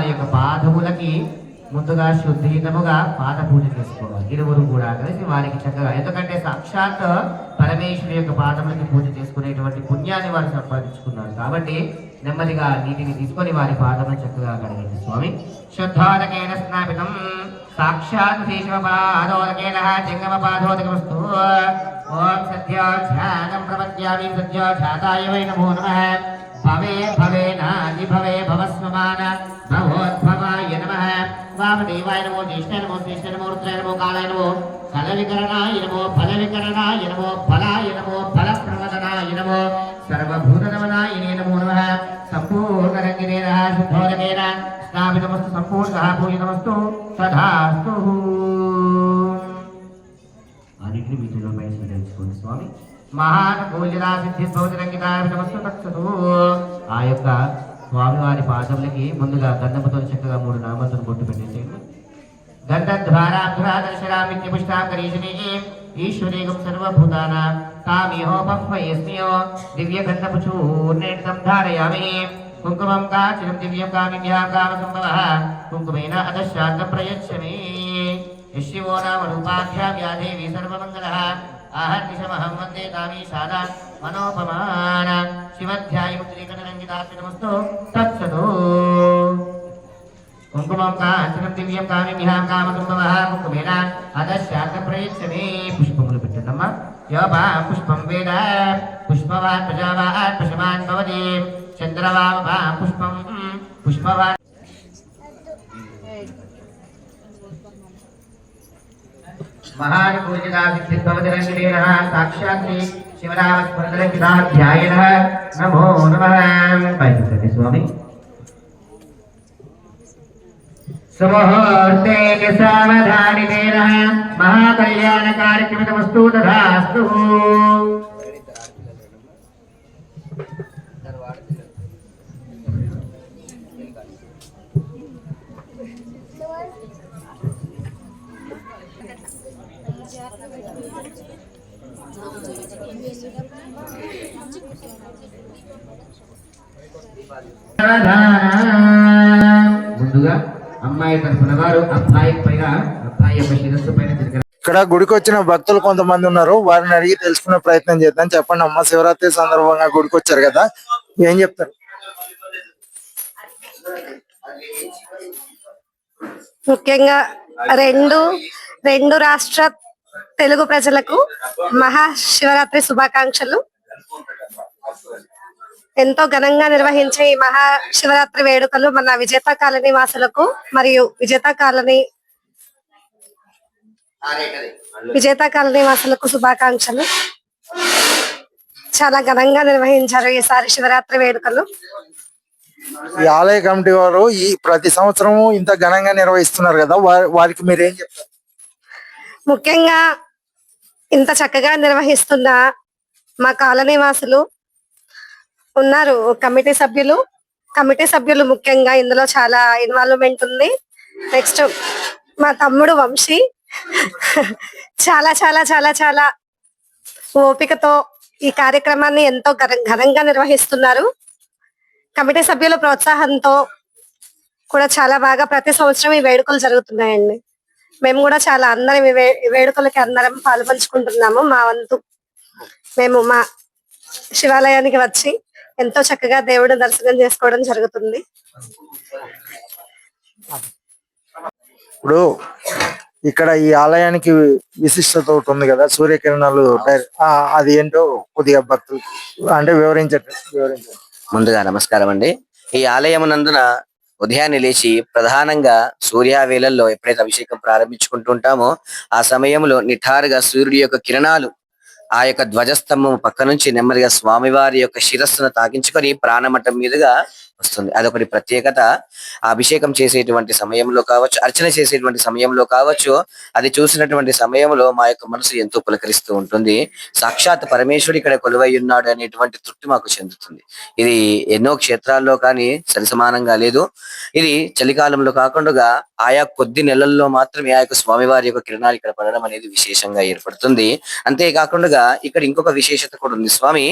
వారి యొక్క పాదములకి ముందుగా శుద్ధితముగా పాద పూజ చేసుకోవాలి. ఇరువురు కూడా కలిసి వారికి చక్కగా, ఎందుకంటే సాక్షాత్ పరమేశ్వరి యొక్క పాదములకి పూజ చేసుకునేటువంటి పుణ్యాన్ని వారు సంపాదించుకున్నారు కాబట్టి నెమ్మదిగా నీటిని తీసుకొని వారి పాదములు చక్కగా కడగండి స్వామి. శుద్ధోదకేన స్నాపితం సాక్షాత్ శేషమపాదోదకేన జంగమపాదోదకమస్తు. ఓం సద్యోధ్యానం ప్రపద్యామి సద్యోధ్యాతాయ వై నమో నమః. భవే భవేనాది భవే భవస్వమాన భవోద్భవాయ నమః. వామదేవాయ నమో జ్యేష్ఠాయ నమో శ్రేష్ఠాయ నమో రుద్రాయ నమో కాలాయ నమో ఫలవికరణాయ నమో ఫలవికరణాయ నమో ఫలాయ నమో ఫలప్రవదనాయ నమో సర్వభూతనమనాయ నమో నమః. సంపూర్ణరంగినేన శుద్ధోదకేన స్నాపితమస్తు సంపూర్ణః పూజితమస్తు తథాస్తు. అన్నిటిని వీటిలో తెలుసుకోండి స్వామి. మహాన్ పూజనా సిద్ధి సౌజరంగితాస్తు తత్సతు. ఆ యొక్క స్వామివారి పాదములకి ముందుగా గంధముతో చక్కగా 3 నామాలతో బొట్టు పెట్టేసేయండి. గంధద్వారాభ్రాదర్శరామిత్యపుష్టాకరీషిణీ ఈశ్వరీగం సర్వభూతానాం కామిహోపహ్వయస్మియో దివ్యగంధపుచూర్ణేతం ధారయామి. కుంకుమం కాచిరం దివ్యం కామిన్యా కామసంభవః కుంకుమేన అదశాంతం ప్రయచ్చమి. శివో నామ రూపాభ్యాం యా దేవి సర్వమంగళః ఆహర్నిశమహం వందే కామీ సాదా మనోపమాన. శివధ్యాయముద్రీకరణరంగితార్పితమస్తు తత్సతు. కుంకుమం కాంచనం దివ్యం కామిన్యాం కామసంభవః కుంకుమేన అదశాంతం ప్రయచ్చమి. పుష్పములు పెట్టండమ్మా. యోపా పుష్పం వేద పుష్పవాన్ ప్రజావాన్ పశుమాన్ భవతి. చంద్రవామ పుష్పం పుష్పవాన్. మహాన్ పూజితా సిద్ధిర్భవతిరంగిణేన సాక్షాత్ శివరామస్మరణరంగితాధ్యాయనః నమో నమః. పైకి స్వామి. సుముహూర్తే సావధానితేన మహాకళ్యాణ కార్యక్రమితమస్తు తథాస్తు. ముందుగా అమ్మాయి తరఫున వారు అబ్బాయి పైన అబ్బాయి యొక్క శిరస్సు పైన తిరగ. ఇక్కడ గుడికి వచ్చిన భక్తులు కొంతమంది ఉన్నారు, వారిని అడిగి తెలుసుకునే ప్రయత్నం చేద్దాం. చెప్పండి అమ్మ, శివరాత్రి సందర్భంగా గుడికి వచ్చారు కదా, ఏం చెప్తారు? ముఖ్యంగా రెండు రాష్ట్ర తెలుగు ప్రజలకు మహాశివరాత్రి శుభాకాంక్షలు. ఎంతో ఘనంగా నిర్వహించే ఈ మహాశివరాత్రి వేడుకలు మన విజేత కాలనీ వాసులకు మరియు విజేత కాలనీ వాసులకు శుభాకాంక్షలు. చాలా ఘనంగా నిర్వహించారు ఈసారి శివరాత్రి వేడుకలు. ఈ ఆలయ కమిటీ వారు ఈ ప్రతి సంవత్సరం ఇంత ఘనంగా నిర్వహిస్తున్నారు కదా, వారికి మీరేం చెప్తారు? ముఖ్యంగా ఇంత చక్కగా నిర్వహిస్తున్న మా కాలనీ వాసులు ఉన్నారు, కమిటీ సభ్యులు ముఖ్యంగా ఇందులో చాలా ఇన్వాల్వ్మెంట్ ఉంది. నెక్స్ట్ మా తమ్ముడు వంశీ చాలా చాలా చాలా చాలా ఓపికతో ఈ కార్యక్రమాన్ని ఎంతో ఘనంగా నిర్వహిస్తున్నారు. కమిటీ సభ్యుల ప్రోత్సాహంతో కూడా చాలా బాగా ప్రతి సంవత్సరం ఈ వేడుకలు జరుగుతున్నాయండి. మేము కూడా చాలా అందరం ఈ వేడుకలకి అందరం పాల్పంచుకుంటున్నాము. మా వంతు మేము మా శివాలయానికి వచ్చి ఎంతో చక్కగా దేవుడి దర్శనం చేసుకోవడం జరుగుతుంది. ఇప్పుడు ఇక్కడ ఈ ఆలయానికి విశిష్టత ఒకటి ఉంది కదా, సూర్యకిరణాలు, అది ఏంటో కొద్దిగా భక్తులు అంటే వివరించండి. ముందుగా నమస్కారం అండి. ఈ ఆలయం నందున ఉదయాన్నే లేచి ప్రధానంగా సూర్యావేళల్లో ఎప్పుడైతే అభిషేకం ప్రారంభించుకుంటూ ఉంటామో ఆ సమయంలో నిఠారుగా సూర్యుడి యొక్క కిరణాలు ఆ యొక్క ధ్వజస్తంభం పక్క నుంచి నెమ్మదిగా స్వామివారి యొక్క శిరస్సును తాకించుకొని ప్రాణమఠం మీదుగా వస్తుంది. అదొకటి ప్రత్యేకత. ఆ అభిషేకం చేసేటువంటి సమయంలో కావచ్చు, అర్చన చేసేటువంటి సమయంలో కావచ్చు, అది చూసినటువంటి సమయంలో మా యొక్క మనసు ఎంతో పులకరిస్తూ ఉంటుంది. సాక్షాత్ పరమేశ్వరుడు ఇక్కడ కొలువై ఉన్నాడు అనేటువంటి తృప్తి మాకు చెందుతుంది. ఇది ఎన్నో క్షేత్రాల్లో కానీ సరిసమానంగా లేదు. ఇది చలికాలంలో కాకుండా ఆయా కొద్ది నెలల్లో మాత్రమే ఆ యొక్క స్వామివారి యొక్క కిరణాలు ఇక్కడ పడడం అనేది విశేషంగా ఏర్పడుతుంది. అంతేకాకుండా ఇక్కడ ఇంకొక విశేషత కూడా ఉంది. స్వామి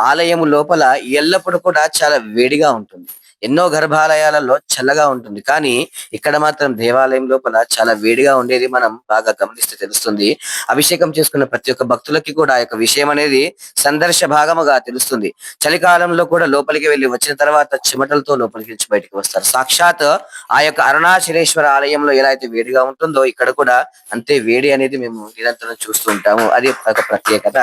ఆలయం లోపల ఎల్లప్పుడూ కూడా చాలా వేడిగా ఉంటుంది. ఎన్నో గర్భాలయాలలో చల్లగా ఉంటుంది, కానీ ఇక్కడ మాత్రం దేవాలయం లోపల చాలా వేడిగా ఉండేది మనం బాగా గమనిస్తే తెలుస్తుంది. అభిషేకం చేసుకున్న ప్రతి ఒక్క భక్తులకి కూడా ఆ యొక్క విషయం అనేది సందర్శ భాగముగా తెలుస్తుంది. చలికాలంలో కూడా లోపలికి వెళ్ళి వచ్చిన తర్వాత చెమటలతో లోపలికి వచ్చి బయటికి వస్తారు. సాక్షాత్ ఆ యొక్క అరుణాచలేశ్వర ఆలయంలో ఎలా అయితే వేడిగా ఉంటుందో ఇక్కడ కూడా అంతే వేడి అనేది మేము నిరంతరం చూస్తూ ఉంటాము. అది ఒక ప్రత్యేకత.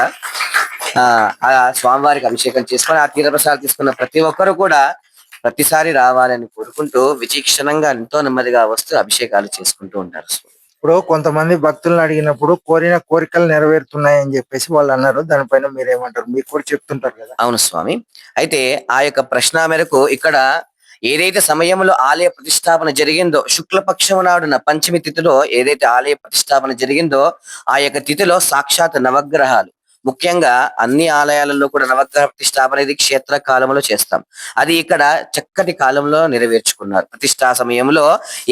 ఆ స్వామివారికి అభిషేకం చేసుకొని ఆ తీరప్రసాదం తీసుకున్న ప్రతి ఒక్కరు కూడా ప్రతిసారి రావాలని కోరుకుంటూ విచక్షణంగా ఎంతో నెమ్మదిగా వస్తూ అభిషేకాలు చేసుకుంటూ ఉంటారు. ఇప్పుడు కొంతమంది భక్తులను అడిగినప్పుడు కోరిన కోరికలు నెరవేరుతున్నాయని చెప్పేసి వాళ్ళు అన్నారు. దానిపైన మీరేమంటారు? మీకు కూడా చెప్తుంటారు కదా. అవును స్వామి. అయితే ఆ యొక్క ప్రశ్న మేరకు ఇక్కడ ఏదైతే సమయంలో ఆలయ ప్రతిష్టాపన జరిగిందో, శుక్లపక్షం నాడున పంచమి తిథిలో ఏదైతే ఆలయ ప్రతిష్టాపన జరిగిందో ఆ యొక్క తిథిలో సాక్షాత్ నవగ్రహాలు, ముఖ్యంగా అన్ని ఆలయాలలో కూడా నవగ్రహ ప్రతిష్టాపన అనేది క్షేత్ర కాలంలో చేస్తాం. అది ఇక్కడ చక్కటి కాలంలో నెరవేర్చుకున్నారు. ప్రతిష్టా సమయంలో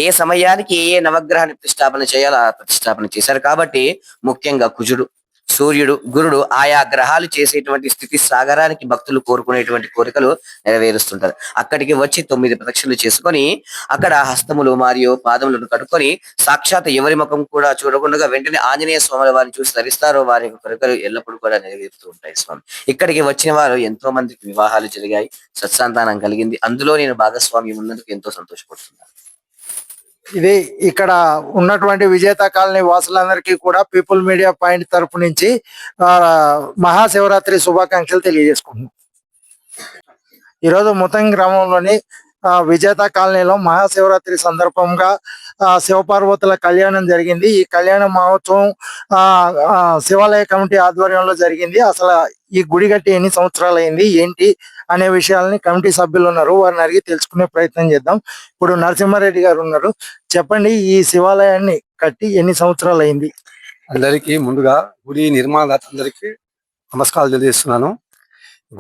ఏ సమయానికి ఏ నవగ్రహాన్ని ప్రతిష్టాపన చేయాలో ఆ ప్రతిష్టాపన చేశారు. కాబట్టి ముఖ్యంగా కుజుడు, సూర్యుడు, గురుడు ఆయా గ్రహాలు చేసేటువంటి స్థితి సాగరానికి భక్తులు కోరుకునేటువంటి కోరికలు నెరవేరుస్తుంటారు. అక్కడికి వచ్చి 9 ప్రదక్షిణలు చేసుకొని అక్కడ హస్తములు మరియు పాదములను కట్టుకొని సాక్షాత్ ఎవరి ముఖం కూడా చూడకుండా వెంటనే ఆంజనేయ స్వామి వారిని చూసి ధరిస్తారో వారి యొక్క కోరికలు ఎల్లప్పుడూ కూడా నెరవేరుతూ ఉంటాయి స్వామి. ఇక్కడికి వచ్చిన వారు ఎంతో మందికి వివాహాలు జరిగాయి, సత్సంతానం కలిగింది. అందులో నేను భాగస్వామ్యం ఉన్నందుకు ఎంతో సంతోషపడుతున్నాను. ఇది ఇక్కడ ఉన్నటువంటి విజేత కాలనీ వాసులందరికీ కూడా పీపుల్ మీడియా పాయింట్ తరపు నుంచి మహాశివరాత్రి శుభాకాంక్షలు తెలియజేసుకుంటున్నాం. ఈరోజు ముతంగి గ్రామంలోని విజేత కాలనీలో మహాశివరాత్రి సందర్భంగా శివపార్వతుల కళ్యాణం జరిగింది. ఈ కళ్యాణ మహోత్సవం శివాలయ కమిటీ ఆధ్వర్యంలో జరిగింది. అసలు ఈ గుడి కట్టి ఎన్ని సంవత్సరాలు అయింది ఏంటి అనే విషయాలని కమిటీ సభ్యులు ఉన్నారు, వారిని అడిగి తెలుసుకునే ప్రయత్నం చేద్దాం. ఇప్పుడు నరసింహారెడ్డి గారు ఉన్నారు. చెప్పండి, ఈ శివాలయాన్ని కట్టి ఎన్ని సంవత్సరాలు అయింది? అందరికీ ముందుగా గుడి నిర్మాణదాత అందరికీ నమస్కారాలు తెలియజేస్తున్నాను.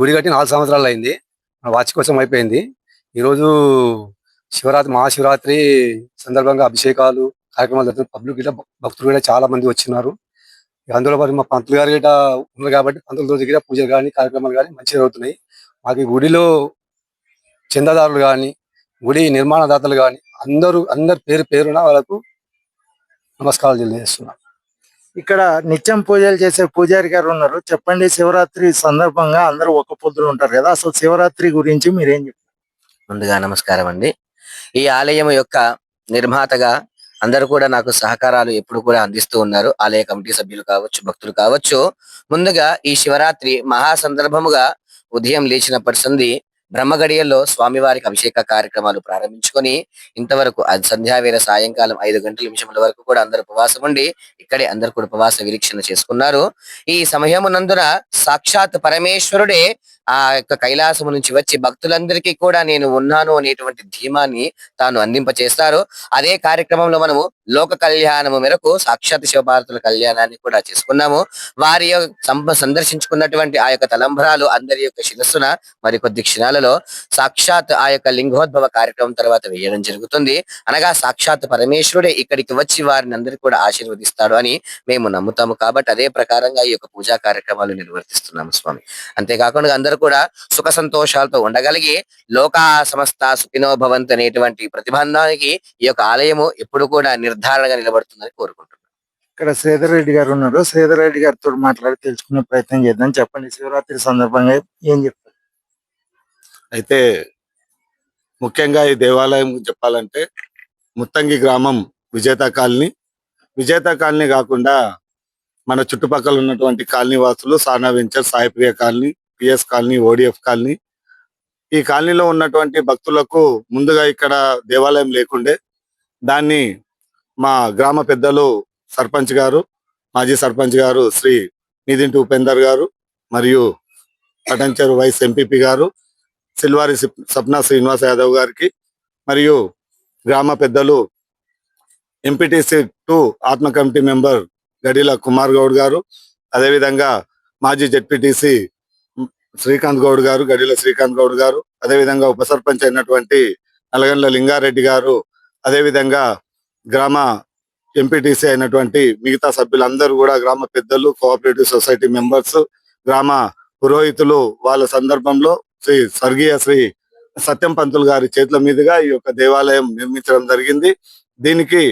గుడి కట్టి 4 సంవత్సరాలు అయింది, వార్షికోత్సవం అయిపోయింది. ఈరోజు శివరాత్రి, మహాశివరాత్రి సందర్భంగా అభిషేకాలు కార్యక్రమాలు జరుగుతుంది. పబ్లిక్ గిట్ట భక్తులు కూడా చాలా మంది వచ్చినారు. అందులో మరి మా పంతులు గారు గిట్ట ఉన్నారు కాబట్టి పంతుల దగ్గర పూజలు కానీ కార్యక్రమాలు కానీ మంచిగా జరుగుతున్నాయి. మాకు ఈ గుడిలో చందాదారులు కానీ గుడి నిర్మాణదాతలు కానీ అందరు పేరు పేరున వాళ్ళకు నమస్కారాలు తెలియజేస్తున్నాను. ఇక్కడ నిత్యం పూజలు చేసే పూజారి గారు ఉన్నారు. చెప్పండి, శివరాత్రి సందర్భంగా అందరూ ఒక పొద్దులు ఉంటారు కదా, అసలు శివరాత్రి గురించి మీరేం చెప్తారు? ముందుగా నమస్కారం అండి. ఈ ఆలయం యొక్క నిర్మాతగా అందరూ కూడా నాకు సహకారాలు ఎప్పుడు కూడా అందిస్తూ ఉన్నారు. ఆలయ కమిటీ సభ్యులు కావచ్చు, భక్తులు కావచ్చు. ముందుగా ఈ శివరాత్రి మహా సందర్భముగా ఉదయం లేచినప్పటి సంది బ్రహ్మగడియల్లో స్వామివారికి అభిషేక కార్యక్రమాలు ప్రారంభించుకొని ఇంతవరకు సంధ్యావేళ సాయంకాలం 5 గంటల నిమిషముల వరకు కూడా అందరూ ఉపవాసం ఉండి ఇక్కడే అందరు కూడా ఉపవాస విరీక్షణ చేసుకున్నారు. ఈ సమయమునందున సాక్షాత్ పరమేశ్వరుడే ఆ యొక్క కైలాసము నుంచి వచ్చి భక్తులందరికీ కూడా నేను ఉన్నాను అనేటువంటి ధీమాన్ని తాను అందింప చేస్తారు. అదే కార్యక్రమంలో మనము లోక కళ్యాణము మేరకు సాక్షాత్ శివపార్వతుల కళ్యాణాన్ని కూడా చేసుకున్నాము. వారి సందర్శించుకున్నటువంటి ఆ యొక్క తలంబరాలు అందరి యొక్క శిరస్సున మరికొద్ది క్షణాలలో సాక్షాత్ ఆ యొక్క లింగోద్భవ కార్యక్రమం తర్వాత వేయడం జరుగుతుంది. అనగా సాక్షాత్ పరమేశ్వరుడే ఇక్కడికి వచ్చి వారిని అందరికీ కూడా ఆశీర్వదిస్తాడు అని మేము నమ్ముతాము. కాబట్టి అదే ప్రకారంగా ఈ యొక్క పూజా కార్యక్రమాలు నిర్వర్తిస్తున్నాము స్వామి. అంతేకాకుండా అందరూ కూడా సుఖ సంతోషాలతో ఉండగలిగి లోకా సమస్త సుఖినో భవంతు అనేటువంటి ప్రతిబంధానికి ఈ యొక్క ఆలయము ఎప్పుడు కూడా నిర్ధారణగా నిలబడుతుందని కోరుకుంటున్నాను. ఇక్కడ శ్రీధర్ రెడ్డి గారు ఉన్నారు. శ్రీధర్ రెడ్డి గారితో మాట్లాడి తెలుసుకునే ప్రయత్నం చేద్దాం. చెప్పండి, శివరాత్రి సందర్భంగా ఏం చెప్తారు? అయితే ముఖ్యంగా ఈ దేవాలయం చెప్పాలంటే ముత్తంగి గ్రామం విజేత కాలనీ కాకుండా మన చుట్టుపక్కల ఉన్నటువంటి కాలనీ వాసులు సానా venture, Saipriya colony, PS colony, ODF colony, ఈ కాలనీలో ఉన్నటువంటి భక్తులకు ముందుగా ఇక్కడ దేవాలయం లేకుండే దాన్ని మా గ్రామ పెద్దలు సర్పంచ్ గారు, మాజీ సర్పంచ్ గారు శ్రీ నిదింటి ఉపేందర్ గారు మరియు పటంచెరు వైస్ ఎంపీపీ గారు సిల్వారి సప్నా శ్రీనివాస్ యాదవ్ గారికి మరియు గ్రామ పెద్దలు ఎంపీటీసీ 2 ఆత్మ కమిటీ మెంబర్ గడిల కుమార్ గౌడ్ గారు, అదేవిధంగా మాజీ జెడ్పీటీసీ శ్రీకాంత్ గౌడ్ గారు, గడిల శ్రీకాంత్ గౌడ్ గారు, అదేవిధంగా ఉప సర్పంచ్ అయినటువంటి నలగండ్ల లింగారెడ్డి గారు, అదేవిధంగా గ్రామ ఎంపీటీసీ అయినటువంటి మిగతా సభ్యులందరూ కూడా గ్రామ పెద్దలు, కోఆపరేటివ్ సొసైటీ మెంబర్స్, గ్రామ పురోహితులు వాళ్ళ సందర్భంలో స్వర్గీయ శ్రీ సత్యం పంతులు గారి చేతుల మీదుగా ఈ యొక్క దేవాలయం నిర్మించడం జరిగింది. దీనికి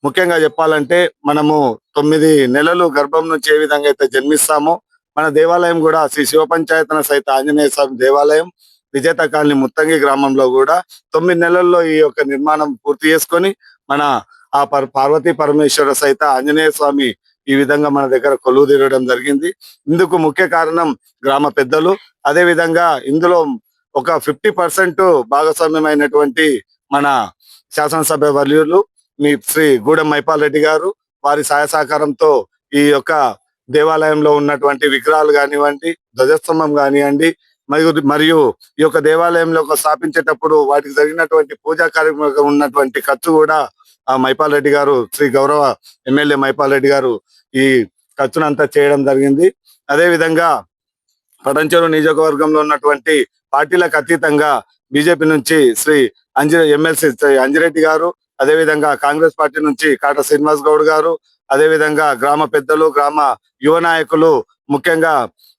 ముఖ్యంగా చెప్పాలంటే మనము 9 నెలలు గర్భం నుంచి ఏ విధంగా అయితే జన్మిస్తామో మన దేవాలయం కూడా శ్రీ శివ పంచాయతన సహిత ఆంజనేయ స్వామి దేవాలయం విజేత కాలనీ ముత్తంగి గ్రామంలో కూడా 9 నెలల్లో ఈ యొక్క నిర్మాణం పూర్తి చేసుకొని మన ఆ పార్వతీ పరమేశ్వర సహిత ఆంజనేయ స్వామి ఈ విధంగా మన దగ్గర కొలువు తీరడం జరిగింది. ఇందుకు ముఖ్య కారణం గ్రామ పెద్దలు. అదే విధంగా ఇందులో ఒక 50% భాగస్వామ్యమైనటువంటి మన శాసనసభ వర్యులు మీ శ్రీ గూడెం మైపాల్ రెడ్డి గారు వారి సహాయ సహకారంతో ఈ యొక్క దేవాలయంలో ఉన్నటువంటి విగ్రహాలు కానివ్వండి, ధ్వజస్తంభం కానివ్వండి, మరియు ఈ యొక్క దేవాలయంలో స్థాపించేటప్పుడు వాటికి జరిగినటువంటి పూజా కార్యక్రమం ఉన్నటువంటి ఖర్చు కూడా ఆ మైపాల్ రెడ్డి గారు, శ్రీ గౌరవ ఎమ్మెల్యే మైపాల్ రెడ్డి గారు ఈ ఖర్చునంతా చేయడం జరిగింది. అదే విధంగా పటంచెరు నియోజకవర్గంలో ఉన్నటువంటి పార్టీలకు అతీతంగా బీజేపీ నుంచి శ్రీ ఎమ్మెల్సీ అంజిరెడ్డి గారు, అదే విధంగా కాంగ్రెస్ పార్టీ నుంచి కాట శ్రీనివాస్ గౌడ్ గారు, అదే విధంగా గ్రామ పెద్దలు, గ్రామ యువ నాయకులు, ముఖ్యంగా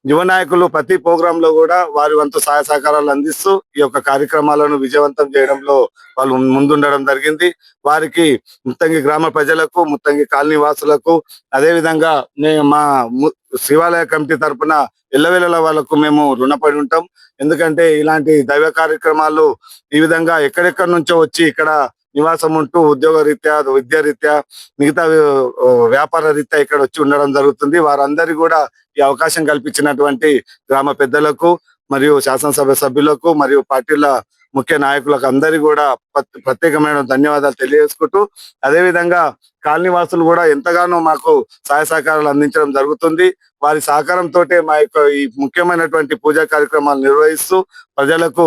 యువ నాయకులు ప్రతి ప్రోగ్రామ్ లో కూడా వారి వంతు సహాయ సహకారాలు అందిస్తూ ఈ యొక్క కార్యక్రమాలను విజయవంతం చేయడంలో వాళ్ళు ముందుండడం జరిగింది. వారికి ముత్తంగి గ్రామ ప్రజలకు, ముత్తంగి కాలనీ వాసులకు, అదే విధంగా మా శివాలయ కమిటీ తరఫున ఎల్లవేళలా వాళ్ళకు మేము రుణపడి ఉంటాం. ఎందుకంటే ఇలాంటి దైవ కార్యక్రమాలు ఈ విధంగా ఎక్కడెక్కడి నుంచో వచ్చి ఇక్కడ నివాసం ఉంటూ ఉద్యోగ రీత్యా, విద్యా రీత్యా, మిగతా వ్యాపార రీత్యా ఇక్కడ వచ్చి ఉండడం జరుగుతుంది. వారందరికీ కూడా ఈ అవకాశం కల్పించినటువంటి గ్రామ పెద్దలకు మరియు శాసనసభ సభ్యులకు మరియు పార్టీల ముఖ్య నాయకులకు అందరికీ కూడా ప్రత్యేకమైన ధన్యవాదాలు తెలియజేసుకుంటూ, అదే విధంగా కాలనీవాసులు కూడా ఎంతగానో మాకు సహాయ సహకారాలు అందించడం జరుగుతుంది. వారి సహకారంతో మా యొక్క ఈ ముఖ్యమైనటువంటి పూజా కార్యక్రమాలు నిర్వహిస్తూ ప్రజలకు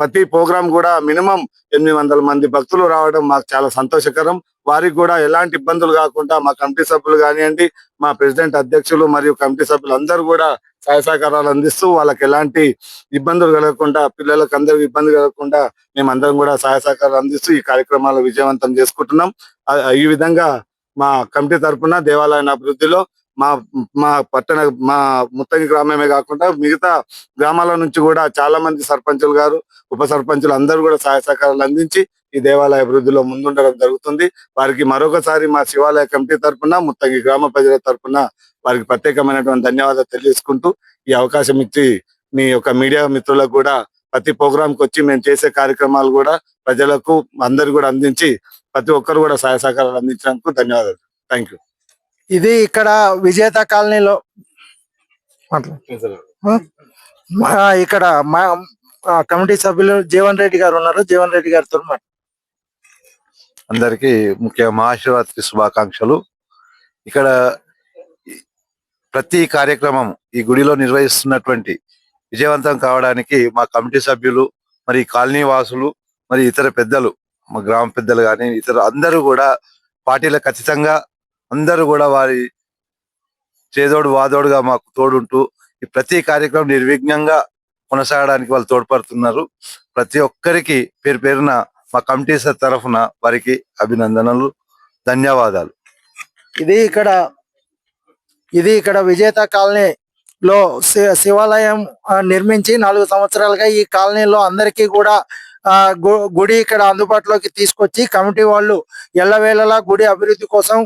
ప్రతి ప్రోగ్రాం కూడా మినిమం 800 మంది భక్తులు రావడం మాకు చాలా సంతోషకరం. వారికి కూడా ఎలాంటి ఇబ్బందులు కాకుండా మా కమిటీ సభ్యులు కానివ్వండి, మా ప్రెసిడెంట్ అధ్యక్షులు మరియు కమిటీ సభ్యులు అందరూ కూడా సహాయ సహకారాలు అందిస్తూ వాళ్ళకి ఎలాంటి ఇబ్బందులు కలగకుండా, పిల్లలకు అందరికి ఇబ్బంది కలగకుండా మేమందరం కూడా సహాయ సహకారాలు అందిస్తూ ఈ కార్యక్రమాలు విజయవంతం చేసుకుంటున్నాం. ఈ విధంగా మా కమిటీ తరఫున దేవాలయ అభివృద్ధిలో మా ముత్తంగి గ్రామమే కాకుండా మిగతా గ్రామాల నుంచి కూడా చాలా మంది సర్పంచులు గారు, ఉప సర్పంచులు అందరూ కూడా సహాయ సహకారాలు అందించి ఈ దేవాలయ అభివృద్ధిలో ముందుండడం జరుగుతుంది. వారికి మరొకసారి మా శివాలయ కమిటీ తరఫున, ముత్తంగి గ్రామ ప్రజల తరఫున వారికి ప్రత్యేకమైనటువంటి ధన్యవాదాలు తెలియజేసుకుంటూ, ఈ అవకాశం ఇచ్చి మీ యొక్క మీడియా మిత్రులకు కూడా ప్రతి ప్రోగ్రాంకి వచ్చి మేము చేసే కార్యక్రమాలు కూడా ప్రజలకు అందరు కూడా అందించి ప్రతి ఒక్కరు కూడా సహాయ సహకారాలు అందించినందుకు ధన్యవాదాలు. Thank you. ఇది ఇక్కడ విజేత కాలనీలో ఇక్కడ మా కమిటీ సభ్యులు జీవన్ రెడ్డి గారు ఉన్నారు. జీవన్ రెడ్డి గారితో అందరికీ ముఖ్య మహాశివరాత్రి శుభాకాంక్షలు. ఇక్కడ ప్రతి కార్యక్రమం ఈ గుడిలో నిర్వహిస్తున్నటువంటి విజయవంతం కావడానికి మా కమిటీ సభ్యులు, మరి కాలనీ వాసులు, మరి ఇతర పెద్దలు, మా గ్రామ పెద్దలు కానీ ఇతర అందరూ కూడా పార్టీలకు ఖచ్చితంగా అందరూ కూడా వారి చేదోడు వాదోడుగా మాకు తోడుంటూ ఈ ప్రతి కార్యక్రమం నిర్విఘ్నంగా కొనసాగడానికి వాళ్ళు తోడ్పడుతున్నారు. ప్రతి ఒక్కరికి పేరు పేరున మా కమిటీ తరఫున వారికి అభినందనలు, ధన్యవాదాలు. ఇది ఇక్కడ విజేత కాలనీలో శివాలయం నిర్మించి 4 సంవత్సరాలుగా ఈ కాలనీలో అందరికీ కూడా గుడి ఇక్కడ అందుబాటులోకి తీసుకొచ్చి కమిటీ వాళ్ళు ఎల్లవేళలా గుడి అభివృద్ధి కోసం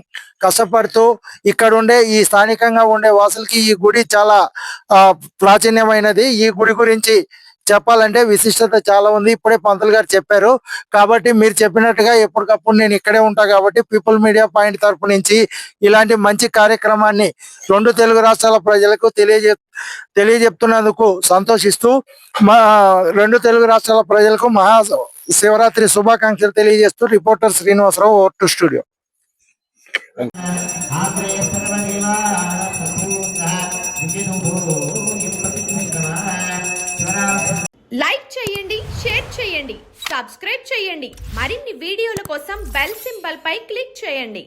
కష్టపడుతూ ఇక్కడ ఉండే ఈ స్థానికంగా ఉండే వాసులకి ఈ గుడి చాలా ప్రాచీన్యమైనది. ఈ గుడి గురించి చెప్పాలంటే విశిష్టత చాలా ఉంది. ఇప్పుడే పంతులు గారు చెప్పారు. కాబట్టి మీరు చెప్పినట్టుగా ఎప్పటికప్పుడు నేను ఇక్కడే ఉంటా కాబట్టి పీపుల్ మీడియా పాయింట్ తరపు నుంచి ఇలాంటి మంచి కార్యక్రమాన్ని 2 తెలుగు రాష్ట్రాల ప్రజలకు తెలియజెప్తున్నందుకు సంతోషిస్తూ మా 2 తెలుగు రాష్ట్రాల ప్రజలకు మహా శివరాత్రి శుభాకాంక్షలు తెలియజేస్తూ reporter Srinivasa Rao, over to studio. Like చేయండి, షేర్ చేయండి, సబ్స్క్రైబ్ చేయండి. మరిన్ని వీడియోల కోసం బెల్ సింబల్ పై క్లిక్ చేయండి.